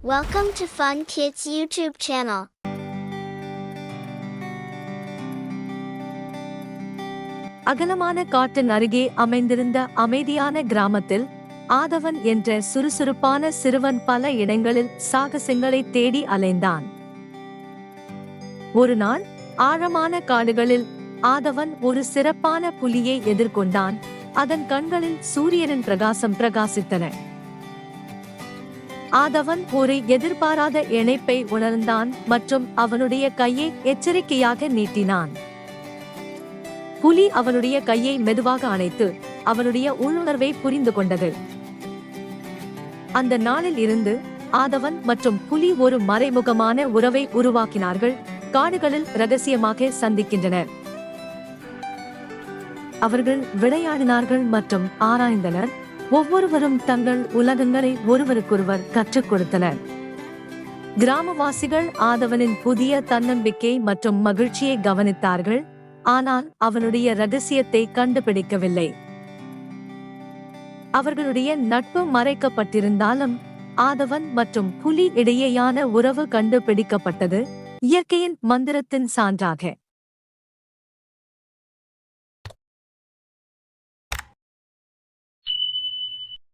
Welcome to Fun Kids YouTube channel. அகலமான காட்டின் அருகே அமைந்திருந்த அமைதியான கிராமத்தில் ஆதவன் என்ற சுறுசுறுப்பான சிறுவன் பல இடங்களில் சாகசங்களை தேடி அலைந்தான். ஒரு நாள் ஆழமான காடுகளில் ஆதவன் ஒரு சிறப்பான புலியை எதிர்கொண்டான். அதன் கண்களில் சூரியனின் பிரகாசம் பிரகாசித்தன. ஆதவன் ஒரு எதிர்பாராத இணைப்பை உணர்ந்தான் மற்றும் அவனுடைய கையை எச்சரிக்கையாக நீட்டினான். புலி அவனுடைய கையை மெதுவாக அணைத்து அவனுடைய உள்ளுணர்வை புரிந்து கொண்டது. அந்த நாளில் இருந்து ஆதவன் மற்றும் புலி ஒரு மறைமுகமான உறவை உருவாக்கினார்கள். காடுகளில் ரகசியமாக சந்திக்கின்றனர். அவர்கள் விளையாடினார்கள் மற்றும் ஆராய்ந்தனர். ஒவ்வொருவரும் தங்கள் உலகங்களை ஒருவருக்கொருவர் கற்றுக் கொடுத்தனர். கிராமவாசிகள் ஆதவனின் புதிய தன்னம்பிக்கை மற்றும் மகிழ்ச்சியை கவனித்தார்கள், ஆனால் அவனுடைய ரகசியத்தை கண்டுபிடிக்கவில்லை. அவர்களுடைய நட்பு மறைக்கப்பட்டிருந்தாலும் ஆதவன் மற்றும் புலி இடையேயான உறவு கண்டுபிடிக்கப்பட்டது, இயற்கையின் மந்திரத்தின் சான்றாக.